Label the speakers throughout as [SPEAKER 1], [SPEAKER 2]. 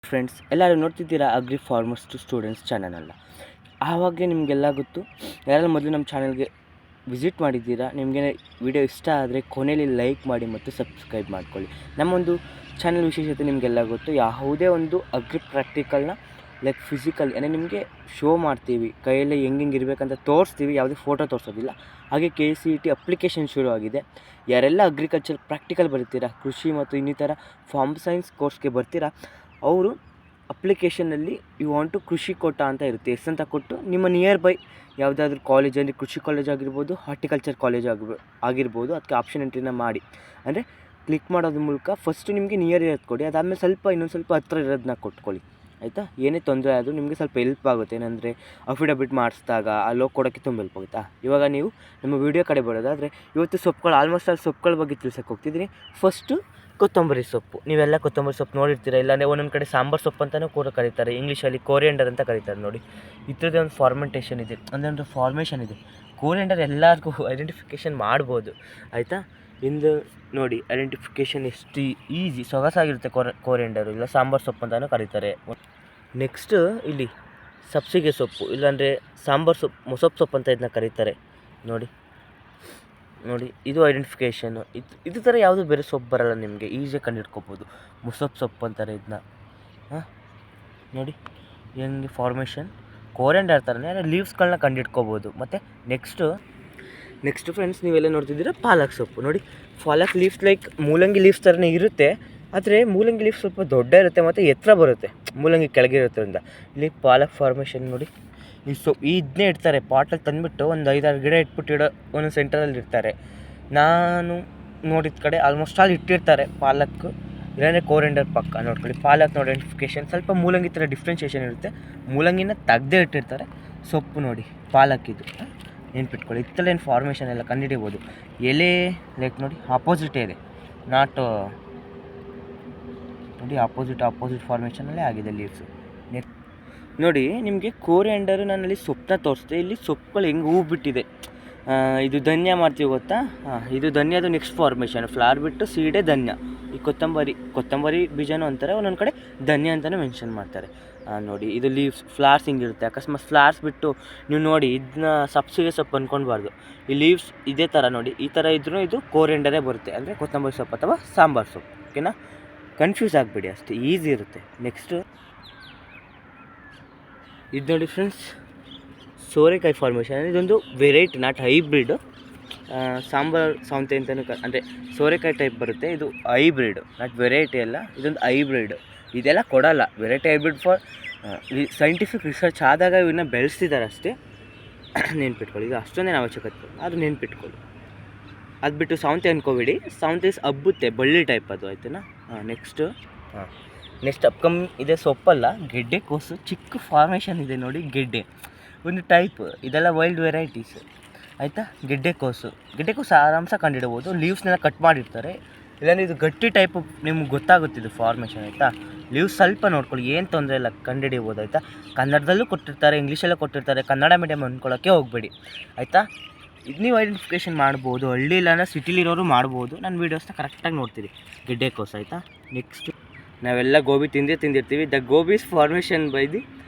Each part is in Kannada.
[SPEAKER 1] ಫ್ರೆಂಡ್ಸ್, ಎಲ್ಲರೂ ನೋಡ್ತಿದ್ದೀರಾ ಅಗ್ರಿ ಫಾರ್ಮರ್ಸ್ ಟು ಸ್ಟೂಡೆಂಟ್ಸ್ ಚಾನಲನ್ನು. ಆವಾಗಲೇ ನಿಮಗೆಲ್ಲ ಗೊತ್ತು. ಯಾರೆಲ್ಲ ಮೊದಲು ನಮ್ಮ ಚಾನಲ್ಗೆ ವಿಸಿಟ್ ಮಾಡಿದ್ದೀರಾ, ನಿಮಗೆ ವಿಡಿಯೋ ಇಷ್ಟ ಆದರೆ ಕೊನೆಯಲ್ಲಿ ಲೈಕ್ ಮಾಡಿ ಮತ್ತು ಸಬ್ಸ್ಕ್ರೈಬ್ ಮಾಡ್ಕೊಳ್ಳಿ. ನಮ್ಮೊಂದು ಚಾನಲ್ ವಿಶೇಷತೆ ನಿಮಗೆಲ್ಲ ಗೊತ್ತು. ಯಾವುದೇ ಒಂದು ಅಗ್ರಿ ಪ್ರಾಕ್ಟಿಕಲ್ನ ಲೈಕ್ ಫಿಸಿಕಲ್ ಅಂದರೆ ನಿಮಗೆ ಶೋ ಮಾಡ್ತೀವಿ, ಕೈಯಲ್ಲೇ ಹೆಂಗೆ ಇರಬೇಕಂತ ತೋರಿಸ್ತೀವಿ, ಯಾವುದೇ ಫೋಟೋ ತೋರಿಸೋದಿಲ್ಲ. ಹಾಗೆ KCET ಅಪ್ಲಿಕೇಶನ್ ಶುರು ಆಗಿದೆ. ಯಾರೆಲ್ಲ ಅಗ್ರಿಕಲ್ಚರ್ ಪ್ರಾಕ್ಟಿಕಲ್ ಬರ್ತೀರಾ, ಕೃಷಿ ಮತ್ತು ಇನ್ನಿತರ ಫಾರ್ಮ್ ಸೈನ್ಸ್ ಕೋರ್ಸ್ಗೆ ಬರ್ತೀರಾ, ಅವರು ಅಪ್ಲಿಕೇಶನಲ್ಲಿ ಯು ವಾಂಟ್ ಟು ಕೃಷಿ ಕೋಟ ಅಂತ ಇರುತ್ತೆ. ಎಸ್ ಅಂತ ಕೊಟ್ಟು ನಿಮ್ಮ ನಿಯರ್ ಬೈ ಯಾವುದಾದ್ರೂ ಕಾಲೇಜಲ್ಲಿ, ಕೃಷಿ ಕಾಲೇಜ್ ಆಗಿರ್ಬೋದು, ಹಾರ್ಟಿಕಲ್ಚರ್ ಕಾಲೇಜ್ ಆಗಿರ್ಬೋದು, ಅದಕ್ಕೆ ಆಪ್ಷನ್ ಎಂಟ್ರಿನ ಮಾಡಿ. ಅಂದರೆ ಕ್ಲಿಕ್ ಮಾಡೋದ್ರ ಮೂಲಕ ಫಸ್ಟು ನಿಮಗೆ ನಿಯರ್ ಇರೋದು ಕೊಡಿ, ಅದಾದಮೇಲೆ ಇನ್ನೊಂದು ಸ್ವಲ್ಪ ಹತ್ತಿರ ಇರೋದನ್ನ ಕೊಟ್ಕೊಳ್ಳಿ. ಆಯಿತಾ? ಏನೇ ತೊಂದರೆ ಆದರೂ ನಿಮಗೆ ಸ್ವಲ್ಪ ಹೆಲ್ಪ್ ಆಗುತ್ತೆ. ಏನಂದರೆ ಅಫಿಡವಿಟ್ ಮಾಡಿಸಿದಾಗ ಅಲ್ಲಿ ಹೋಗಿ ಕೊಡೋಕ್ಕೆ ತುಂಬ ಹೆಲ್ಪ್ ಆಗುತ್ತಾ. ಇವಾಗ ನೀವು ನಮ್ಮ ವೀಡಿಯೋ ಕಡೆ ಬರೋದಾದರೆ, ಇವತ್ತು ಸೊಪ್ಪುಗಳು ಆಲ್ಮೋಸ್ಟ್ ಅಲ್ಲಿ ಸೊಪ್ಪುಗಳ ಬಗ್ಗೆ ತಿಳ್ಸೋಕ್ಕೆ ಹೋಗ್ತಿದ್ದೀನಿ. ಫಸ್ಟು ಕೊತ್ತಂಬರಿ ಸೊಪ್ಪು. ನೀವೆಲ್ಲ ಕೊತ್ತಂಬರಿ ಸೊಪ್ಪು ನೋಡಿರ್ತೀರ, ಇಲ್ಲಾಂದರೆ ಒಂದೊಂದು ಕಡೆ ಸಾಂಬಾರು ಸೊಪ್ಪು ಅಂತಲೂ ಕೂಡ ಕರೀತಾರೆ, ಇಂಗ್ಲೀಷಲ್ಲಿ ಕೋರಿಯಂಡರ್ ಅಂತ ಕರೀತಾರೆ. ನೋಡಿ, ಈ ಥರದೇ ಒಂದು ಫಾರ್ಮೆಂಟೇಷನ್ ಇದೆ, ಅಂದರೆ ಒಂದು ಫಾರ್ಮೇಷನ್ ಇದೆ. ಕೋರಿಯಂಡರ್ ಎಲ್ಲರಿಗೂ ಐಡೆಂಟಿಫಿಕೇಷನ್ ಮಾಡ್ಬೋದು. ಆಯಿತಾ? ಇಂದು ನೋಡಿ, ಐಡೆಂಟಿಫಿಕೇಷನ್ ಎಷ್ಟು ಈಸಿ, ಸೊಗಸಾಗಿರುತ್ತೆ. ಕೋರಿಯಂಡರು ಇಲ್ಲ ಸಾಂಬಾರು ಸೊಪ್ಪು ಅಂತಲೂ ಕರೀತಾರೆ. ನೆಕ್ಸ್ಟು ಇಲ್ಲಿ ಸಬ್ಸಿಗೆ ಸೊಪ್ಪು, ಇಲ್ಲಾಂದರೆ ಸಾಂಬಾರು ಸೊಪ್ಪು ಅಂತ ಇದನ್ನ ಕರೀತಾರೆ. ನೋಡಿ, ಇದು ಐಡೆಂಟಿಫಿಕೇಷನು. ಇದು ಥರ ಯಾವುದು ಬೇರೆ ಸೊಪ್ಪು ಬರೋಲ್ಲ, ನಿಮಗೆ ಈಸಿಯಾಗಿ ಕಂಡುಹಿಡ್ಕೋಬೋದು. ಸೊಪ್ಪು ಅಂತಾರೆ ಇದನ್ನ. ನೋಡಿ ಹೆಂಗೆ ಫಾರ್ಮೇಷನ್ ಕೋರಿಯಂಡರ್ ಥರನೇ ಲೀವ್ಸ್ಗಳನ್ನ ಕಂಡುಹಿಡ್ಕೋಬೋದು. ಮತ್ತು ನೆಕ್ಸ್ಟು ಫ್ರೆಂಡ್ಸ್, ನೀವೆಲ್ಲ ನೋಡ್ತಿದ್ದೀರಾ ಪಾಲಕ್ ಸೊಪ್ಪು. ನೋಡಿ, ಪಾಲಕ್ ಲೀವ್ಸ್ ಲೈಕ್ ಮೂಲಂಗಿ ಲೀವ್ಸ್ ಥರನೇ ಇರುತ್ತೆ, ಆದರೆ ಮೂಲಂಗಿ ಲೀವ್ಸ್ ಸ್ವಲ್ಪ ದೊಡ್ಡ ಇರುತ್ತೆ ಮತ್ತು ಎತ್ತರ ಬರುತ್ತೆ ಮೂಲಂಗಿ ಕೆಳಗೆ ಇರೋದ್ರಿಂದ. ಇಲ್ಲಿ ಪಾಲಕ್ ಫಾರ್ಮೇಷನ್ ನೋಡಿ, ಇದನ್ನೇ ಇಡ್ತಾರೆ ಪಾಟಲ್ಲಿ ತಂದುಬಿಟ್ಟು ಒಂದು 5-6 ಗಿಡ ಇಟ್ಬಿಟ್ಟು ಒಂದೊಂದು ಸೆಂಟರಲ್ಲಿ ಇರ್ತಾರೆ. ನಾನು ನೋಡಿದ ಕಡೆ ಆಲ್ಮೋಸ್ಟ್ ಆಲ್ ಇಟ್ಟಿರ್ತಾರೆ ಪಾಲಕ್, ಇಲ್ಲಾಂದರೆ ಕೋರಿಯಂಡರ್ ಪಕ್ಕ. ನೋಡ್ಕೊಳ್ಳಿ, ಪಾಲಕ್ ನೋಡಿ ಐಡೆಂಟಿಫಿಕೇಷನ್ ಸ್ವಲ್ಪ ಮೂಲಂಗಿ ಥರ ಡಿಫ್ರೆನ್ಷಿಯೇಷನ್ ಇರುತ್ತೆ, ಮೂಲಂಗಿನ ತೆಗ್ದೇ ಇಟ್ಟಿರ್ತಾರೆ. ಸೊಪ್ಪು ನೋಡಿ, ಪಾಲಕ್ ಇದು ನೆನ್ಪಿಟ್ಕೊಳ್ಳಿ. ಇತ್ತಲ್ಲೇನು ಫಾರ್ಮೇಷನ್ ಎಲ್ಲ ಕಂಡುಹಿಡಿಬೋದು. ಎಲೆ ಲೈಕ್ ನೋಡಿ ಆಪೋಸಿಟೇ ಇದೆ, ನಾಟ್ ನೋಡಿ ಆಪೋಸಿಟ್ ಫಾರ್ಮೇಷನಲ್ಲೇ ಆಗಿದೆ ಲೀವ್ಸು. ನೋಡಿ, ನಿಮಗೆ ಕೋರಿಯಂಡರು ನಾನಲ್ಲಿ ಸೊಪ್ಪನ್ನ ತೋರಿಸ್ದೆ. ಇಲ್ಲಿ ಸೊಪ್ಪುಗಳು ಹೆಂಗೆ ಹೂ ಬಿಟ್ಟಿದೆ. ಇದು ಧನ್ಯ ಮಾಡ್ತೀವಿ ಗೊತ್ತಾ? ಇದು ಧನ್ಯದು ನೆಕ್ಸ್ಟ್ ಫಾರ್ಮೇಷನ್. ಫ್ಲವರ್ ಬಿಟ್ಟು ಸೀಡೆ ಧನ್ಯ. ಈ ಕೊತ್ತಂಬರಿ ಬೀಜನೂ ಅಂತಾರೆ, ಒಂದೊಂದು ಕಡೆ ಧನ್ಯ ಅಂತಲೇ ಮೆನ್ಷನ್ ಮಾಡ್ತಾರೆ. ನೋಡಿ, ಇದು ಲೀವ್ಸ್ ಫ್ಲವರ್ಸ್ ಹಿಂಗಿರುತ್ತೆ. ಅಕಸ್ಮಾತ್ ಫ್ಲವರ್ಸ್ ಬಿಟ್ಟು ನೀವು ನೋಡಿ, ಇದನ್ನ ಸಬ್ಸಿಗೆ ಸೊಪ್ಪು ಅಂದ್ಕೊಳ್ಬಾರ್ದು. ಈ ಲೀವ್ಸ್ ಇದೇ ಥರ ನೋಡಿ, ಈ ಥರ ಇದ್ರೂ ಇದು ಕೋರಿಯಂಡರೇ ಬರುತ್ತೆ, ಅಂದರೆ ಕೊತ್ತಂಬರಿ ಸೊಪ್ಪು ಅಥವಾ ಸಾಂಬಾರು ಸೊಪ್ಪು. ಓಕೆನಾ? ಕನ್ಫ್ಯೂಸ್ ಆಗಿಬಿಡಿ, ಅಷ್ಟೇ ಈಸಿ ಇರುತ್ತೆ. ನೆಕ್ಸ್ಟು ಇದು ನೋಡಿ ಫ್ರೆಂಡ್ಸ್, ಸೋರೆಕಾಯಿ ಫಾರ್ಮೇಷನ್. ಇದೊಂದು ವೆರೈಟಿ, ನಾಟ್ ಹೈಬ್ರಿಡ್. ಸಾಂಬಾರು ಸೌಂತೆ ಅಂತಲೂ ಅಂದರೆ ಸೋರೆಕಾಯಿ ಟೈಪ್ ಬರುತ್ತೆ. ಇದು ಹೈಬ್ರಿಡ್, ನಾಟ್ ವೆರೈಟಿ ಅಲ್ಲ, ಇದೊಂದು ಹೈಬ್ರಿಡ್. ಇದೆಲ್ಲ ಕೊಡೋಲ್ಲ. Variety hybrid for scientific research ಆದಾಗ ಇವನ್ನ ಬೆಳೆಸ್ತಿದ್ದಾರೆ ಅಷ್ಟೇ. ನೆನ್ಪಿಟ್ಕೊಳ್ಳಿ, ಇದು ಅಷ್ಟೊಂದೇನು ಅವಶ್ಯಕತೆ, ಅದು ನೆನ್ಪಿಟ್ಕೊಳ್ಳಿ. ಅದು ಬಿಟ್ಟು ಸೌಂತೆ ಅಂದ್ಕೋಬೇಡಿ, ಸೌಂತೆ ಹಬ್ಬುತ್ತೆ, ಬಳ್ಳಿ ಟೈಪ್ ಅದು. ಆಯ್ತೇನಾ? ನೆಕ್ಸ್ಟ್ ಅಪ್ಕಮಿಂಗ್ ಇದೆ ಸೊಪ್ಪಲ್ಲ, ಗೆಡ್ಡೆಕೋಸು. ಚಿಕ್ಕ ಫಾರ್ಮೇಷನ್ ಇದೆ ನೋಡಿ, ಗೆಡ್ಡೆ ಒಂದು ಟೈಪ್. ಇದೆಲ್ಲ ವೈಲ್ಡ್ ವೆರೈಟೀಸ್. ಆಯಿತಾ? ಗೆಡ್ಡೆಕೋಸು ಆರಾಮ್ಸಾಗಿ ಕಂಡುಹಿಡ್ಬೋದು. ಲೀವ್ಸ್ನೆಲ್ಲ ಕಟ್ ಮಾಡಿರ್ತಾರೆ, ಇಲ್ಲಾಂದರೆ ಇದು ಗಟ್ಟಿ ಟೈಪು ನಿಮ್ಗೆ ಗೊತ್ತಾಗುತ್ತಿದ್ದು ಫಾರ್ಮೇಷನ್. ಆಯಿತಾ? ಲೀವ್ಸ್ ಸ್ವಲ್ಪ ನೋಡ್ಕೊಳ್ಳಿ, ಏನು ತೊಂದರೆ ಇಲ್ಲ, ಕಂಡುಹಿಡಿಬೋದು. ಆಯಿತಾ? ಕನ್ನಡದಲ್ಲೂ ಕೊಟ್ಟಿರ್ತಾರೆ, ಇಂಗ್ಲೀಷಲ್ಲೂ ಕೊಟ್ಟಿರ್ತಾರೆ. ಕನ್ನಡ ಮೀಡಿಯಮ್ ಅಂದ್ಕೊಳ್ಳೋಕ್ಕೆ ಹೋಗಬೇಡಿ. ಆಯಿತಾ? ಇದು ನೀವು ಐಡೆಂಟಿಫಿಕೇಷನ್ ಮಾಡ್ಬೋದು. ಹಳ್ಳಿ ಇಲ್ಲಾಂದರೆ ಸಿಟಿಲಿರೋರು ಮಾಡ್ಬೋದು. ನನ್ನ ವೀಡಿಯೋಸ್ನ ಕರೆಕ್ಟಾಗಿ ನೋಡ್ತೀರಿ. ಗೆಡ್ಡೆಕೋಸು. ಆಯಿತಾ? ನೆಕ್ಸ್ಟ್, ನಾವೆಲ್ಲ ಗೋಬಿ ತಿಂದಿರ್ತೀವಿ. The gobis formation by the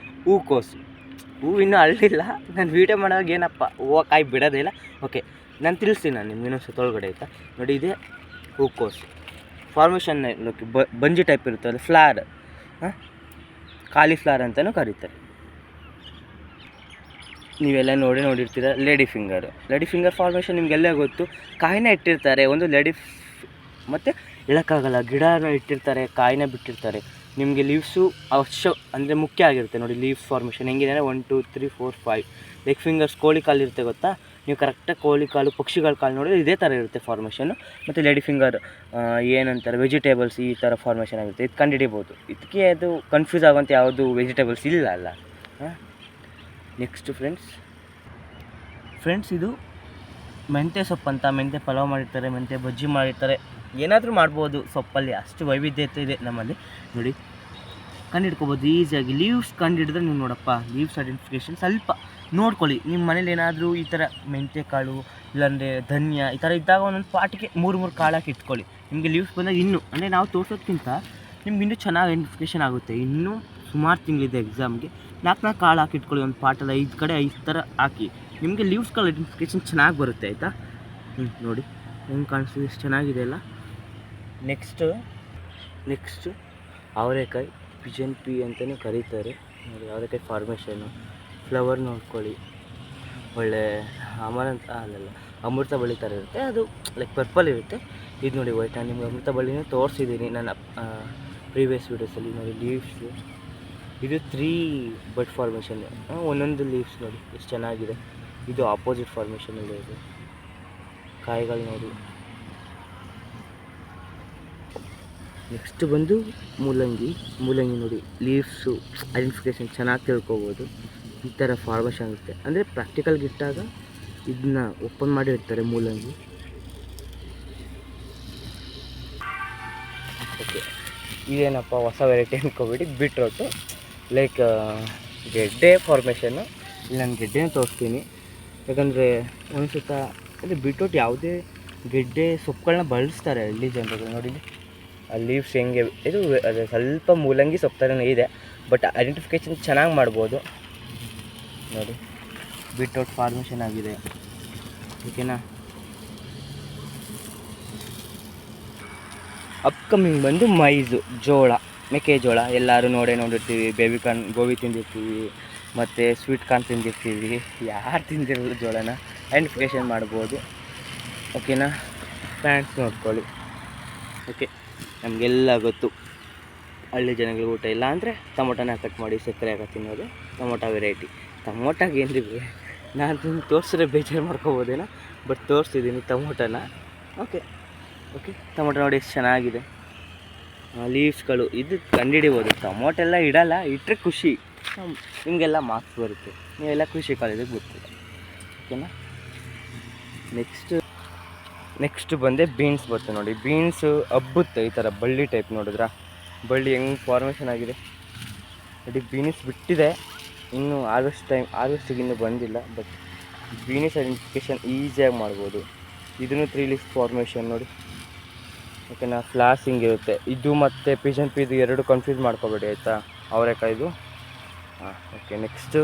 [SPEAKER 1] ಹೂಕೋಸು. ಹೂ ಇನ್ನೂ ಅಳ್ಳಿಲ್ಲ, ನಾನು ವೀಡಿಯೋ ಮಾಡುವಾಗ ಏನಪ್ಪ ಕಾಯಿ ಬಿಡೋದೇ ಇಲ್ಲ. ಓಕೆ, ನಾನು ತಿಳಿಸ್ತೀನಿ ನಿಮ್ಗೆ ಇನ್ನೊಂದು ತೊಳಗಡೆ. ಆಯಿತಾ? ನೋಡಿ, ಇದೇ ಹೂಕೋಸು ಫಾರ್ಮೇಷನ್. ಬಂಜಿ ಟೈಪ್ ಇರುತ್ತೆ, ಅದು ಫ್ಲವರ್, ಕಾಲಿಫ್ಲವರ್ ಅಂತಲೂ ಕರೀತಾರೆ. ನೀವೆಲ್ಲ ನೋಡಿರ್ತೀರ ಲೇಡಿ ಫಿಂಗರ್ ಫಾರ್ಮೇಷನ್ ನಿಮಗೆಲ್ಲ ಗೊತ್ತು. ಕಾಯಿನ ಇಟ್ಟಿರ್ತಾರೆ, ಒಂದು ಮತ್ತು ಇಳಕ್ಕಾಗಲ್ಲ, ಗಿಡನ ಇಟ್ಟಿರ್ತಾರೆ, ಕಾಯಿನ ಬಿಟ್ಟಿರ್ತಾರೆ. ನಿಮಗೆ ಲೀವ್ಸು ಅಂದರೆ ಮುಖ್ಯ ಆಗಿರುತ್ತೆ. ನೋಡಿ, ಲೀವ್ಸ್ ಫಾರ್ಮೇಷನ್ ಹೆಂಗಿದೆ ಅಂದರೆ 1 2 3 4 5 ಲೈಕ್ ಫಿಂಗರ್ಸ್. ಕೋಳಿ ಕಾಲು ಇರುತ್ತೆ ಗೊತ್ತಾ? ನೀವು ಕರೆಕ್ಟಾಗಿ ಕೋಳಿ ಕಾಲು, ಪಕ್ಷಿಗಳ ಕಾಲು ನೋಡಿದ್ರೆ ಇದೇ ಥರ ಇರುತ್ತೆ ಫಾರ್ಮೇಷನ್ನು. ಮತ್ತು ಲೇಡಿ ಫಿಂಗರ್ ಏನಂತಾರೆ, ವೆಜಿಟೇಬಲ್ಸ್ ಈ ಥರ ಫಾರ್ಮೇಷನ್ ಆಗಿರುತ್ತೆ. ಇದು ಕಂಡುಹಿಡಿಬೋದು. ಇದಕ್ಕೆ ಅದು ಕನ್ಫ್ಯೂಸ್ ಆಗುವಂಥ ಯಾವುದು ವೆಜಿಟೇಬಲ್ಸ್ ಇಲ್ಲ ಅಲ್ಲ. ನೆಕ್ಸ್ಟು ಫ್ರೆಂಡ್ಸ್, ಇದು ಮೆಂತ್ಯ ಸೊಪ್ಪು ಅಂತ. ಮೆಂತ್ಯ ಪಲಾವ್ ಮಾಡಿರ್ತಾರೆ, ಮೆಂತ್ಯ ಬಜ್ಜಿ ಮಾಡಿರ್ತಾರೆ, ಏನಾದರೂ ಮಾಡ್ಬೋದು ಸೊಪ್ಪಲ್ಲಿ. ಅಷ್ಟು ವೈವಿಧ್ಯತೆ ಇದೆ ನಮ್ಮಲ್ಲಿ. ನೋಡಿ, ಕಂಡುಹಿಡ್ಕೋಬೋದು ಈಸಿಯಾಗಿ. ಲೀವ್ಸ್ ಕಂಡುಹಿಡಿದ್ರೆ ನೀವು ನೋಡಪ್ಪ, ಲೀವ್ಸ್ ಐಡೆಂಟಿಫಿಕೇಷನ್ ಸ್ವಲ್ಪ ನೋಡ್ಕೊಳ್ಳಿ. ನಿಮ್ಮ ಮನೇಲಿ ಏನಾದರೂ ಈ ಥರ ಮೆಂತ್ಯ ಕಾಳು, ಇಲ್ಲಾಂದರೆ ಧನ್ಯ ಈ ಥರ ಇದ್ದಾಗ ಒಂದೊಂದು ಪಾಟಿಗೆ 3 ಕಾಳು ಹಾಕಿ ಇಟ್ಕೊಳ್ಳಿ. ನಿಮಗೆ ಲೀವ್ಸ್ ಬಂದಾಗ ಇನ್ನೂ ಅಂದರೆ ನಾವು ತೋರಿಸೋದ್ಕಿಂತ ನಿಮ್ಗೆ ಇನ್ನೂ ಚೆನ್ನಾಗಿ ಐಡೆಂಟಿಫಿಕೇಷನ್ ಆಗುತ್ತೆ. ಇನ್ನೂ ಸುಮಾರು ತಿಂಗಳಿದೆ ಎಕ್ಸಾಮ್ಗೆ. 4 ಕಾಳು ಹಾಕಿ ಇಟ್ಕೊಳ್ಳಿ, ಒಂದು ಪಾಟಲ್ಲಿ 5 ಕಡೆ 5 ಥರ ಹಾಕಿ, ನಿಮಗೆ ಲೀವ್ಸ್ಗಳ ಐಡೆಂಟಿಫಿಕೇಷನ್ ಚೆನ್ನಾಗಿ ಬರುತ್ತೆ ಆಯಿತಾ. ನೋಡಿ ಹೆಂಗೆ ಕಾಣಿಸ್ತಿದೆ, ಎಷ್ಟು ಚೆನ್ನಾಗಿದೆ ಅಲ್ಲ. ನೆಕ್ಸ್ಟು ಅವರೆಕಾಯಿ, ಪಿಜನ್ ಪಿ ಅಂತಲೇ ಕರೀತಾರೆ ನೋಡಿ. ಅವರೆಕಾಯಿ ಫಾರ್ಮೇಷನ್ನು, ಫ್ಲವರ್ ನೋಡ್ಕೊಳ್ಳಿ, ಒಳ್ಳೆ ಅಮೃತ ಬಳ್ಳಿ ಥರ ಇರುತ್ತೆ. ಅದು ಲೈಕ್ ಪರ್ಪಲ್ ಇರುತ್ತೆ. ಇದು ನೋಡಿ ವೈಟ್. ನಾನು ನಿಮ್ಗೆ ಅಮೃತ ಬಳ್ಳಿನ ತೋರಿಸಿದ್ದೀನಿ ನನ್ನ ಪ್ರೀವಿಯಸ್ ವೀಡಿಯೋಸಲ್ಲಿ. ನೋಡಿ ಲೀವ್ಸು, ಇದು 3 ಬಡ್ ಫಾರ್ಮೇಷನ್, ಒಂದೊಂದು ಲೀವ್ಸ್ ನೋಡಿ ಎಷ್ಟು ಚೆನ್ನಾಗಿದೆ. ಇದು ಆಪೋಸಿಟ್ ಫಾರ್ಮೇಷನಲ್ಲಿ ಇದೆ. ಕಾಯಿಗಳು ನೋಡಿ. ನೆಕ್ಸ್ಟ್ ಬಂದು ಮೂಲಂಗಿ ನೋಡಿ, ಲೀವ್ಸು ಐಡೆಂಟಿಫಿಕೇಷನ್ ಚೆನ್ನಾಗಿ ತಿಳ್ಕೊಬೋದು. ಈ ಥರ ಫಾರ್ಮೇಷನ್ ಆಗುತ್ತೆ. ಅಂದರೆ ಪ್ರಾಕ್ಟಿಕಲ್ಗೆ ಇಟ್ಟಾಗ ಇದನ್ನ ಓಪನ್ ಮಾಡಿ ಇಡ್ತಾರೆ ಮೂಲಂಗಿ. ಓಕೆ, ಇದೇನಪ್ಪ ಹೊಸ ವೆರೈಟಿ ಅನ್ಕೋಬೇಡಿ. ಬೀಟ್ರೋಟು ಲೈಕ್ ಗೆಡ್ಡೆ ಫಾರ್ಮೇಷನ್ನು. ಇಲ್ಲಿ ನಾನು ಗೆಡ್ಡೆನ ತೋರಿಸ್ತೀನಿ, ಯಾಕಂದರೆ ಒಂದು ಸುತ್ತ ಅಂದರೆ ಬೀಟ್ರೋಟ್ ಯಾವುದೇ ಗೆಡ್ಡೆ ಸೊಪ್ಪುಗಳನ್ನ ಬಳಸ್ತಾರೆ ಹಳ್ಳಿ ಜನರು. ನೋಡಿ ಆ ಲೀವ್ಸ್ ಹೆಂಗೆ ಇದು, ಅದು ಸ್ವಲ್ಪ ಮೂಲಂಗಿ ಸೊಪ್ಪು ಥರನೇ ಇದೆ, ಬಟ್ ಐಡೆಂಟಿಫಿಕೇಷನ್ ಚೆನ್ನಾಗಿ ಮಾಡ್ಬೋದು. ನೋಡಿ ಬೀಟ್ರೋಟ್ ಫಾರ್ಮೇಷನ್ ಆಗಿದೆ, ಓಕೆನಾ. ಅಪ್ಕಮಿಂಗ್ ಬಂದು ಮೈಜು, ಜೋಳ, ಮೆಕ್ಕೆಜೋಳ ಎಲ್ಲರೂ ನೋಡಿರ್ತೀವಿ. ಬೇಬಿಕಾರ್ನ್, ಗೋಬಿ ತಿಂದಿರ್ತೀವಿ, ಮತ್ತು ಸ್ವೀಟ್ ಕಾರ್ನ್ ತಿಂದಿರ್ತೀವಿ. ಯಾರು ತಿಂದಿರಲ್ಲ ಜೋಳನ ಐಡೆಂಟಿಫಿಕೇಷನ್ ಮಾಡ್ಬೋದು, ಓಕೆನಾ. ಪ್ಯಾಂಟ್ಸ್ ನೋಡ್ಕೊಳ್ಳಿ. ಓಕೆ, ನಮಗೆಲ್ಲ ಗೊತ್ತು ಹಳ್ಳಿ ಜನಗಳಿಗೆ ಊಟ ಇಲ್ಲ ಅಂದರೆ ಟೊಮೊಟೊನ ಕಟ್ ಮಾಡಿ ಸಕ್ಕರೆ ಹಾಕಿ ತಿನ್ನೋದು ಟೊಮೊಟೊ ವೆರೈಟಿ. ಟೊಮೊಟೊಗೆ ಏನಿದೆ, ನಾನು ನಿಮ್ಗೆ ತೋರಿಸಿದ್ರೆ ಬೇಜಾರು ಮಾಡ್ಕೋಬೋದೇನೋ, ಬಟ್ ತೋರಿಸ್ತಿದ್ದೀನಿ ಟೊಮೊಟೊನ. ಓಕೆ, ಟೊಮೊಟೊ ನೋಡಿ ಎಷ್ಟು ಚೆನ್ನಾಗಿದೆ. ಲೀವ್ಸ್ಗಳು ಇದು ಕಂಡುಹಿಡಿಬೋದು. ಟೊಮೊಟೊ ಎಲ್ಲ ಇಡಲ್ಲ, ಇಟ್ಟರೆ ಖುಷಿ, ನಿಮಗೆಲ್ಲ ಮಾರ್ಕ್ಸ್ ಬರುತ್ತೆ. ನೀವೆಲ್ಲ ಕೃಷಿ ಕಾಲೇಜಿಗೆ ಬರ್ತೀವಿ, ಓಕೆನಾ. ನೆಕ್ಸ್ಟ್ ಬಂದೆ ಬೀನ್ಸ್ ಬರುತ್ತೆ ನೋಡಿ. ಬೀನ್ಸು ಹಬ್ಬುತ್ತೆ ಈ ಥರ ಬಳ್ಳಿ ಟೈಪ್, ನೋಡಿದ್ರಾ ಬಳ್ಳಿ ಹೆಂಗೆ ಫಾರ್ಮೇಷನ್ ಆಗಿದೆ ನೋಡಿ. ಬೀನ್ಸ್ ಬಿಟ್ಟಿದೆ, ಇನ್ನೂ ಹಾರ್ವೆಸ್ಟಿಗೆ ಇನ್ನೂ ಬಂದಿಲ್ಲ, ಬಟ್ ಬೀನ್ಸ್ ಐಡೆಂಟಿಫಿಕೇಷನ್ ಈಸಿಯಾಗಿ ಮಾಡ್ಬೋದು. ಇದನ್ನು 3 ಲೀಫ್ ಫಾರ್ಮೇಷನ್ ನೋಡಿ, ಓಕೆನಾ. ಫ್ಲಾಸಿಂಗ್ ಇರುತ್ತೆ. ಇದು ಮತ್ತು ಪಿಜನ್ ಪಿ ಇದು 2 ಕನ್ಫ್ಯೂಸ್ ಮಾಡ್ಕೋಬೇಡಿ ಆಯಿತಾ, ಅವರೆಕಾಯ್ದು. Okay, next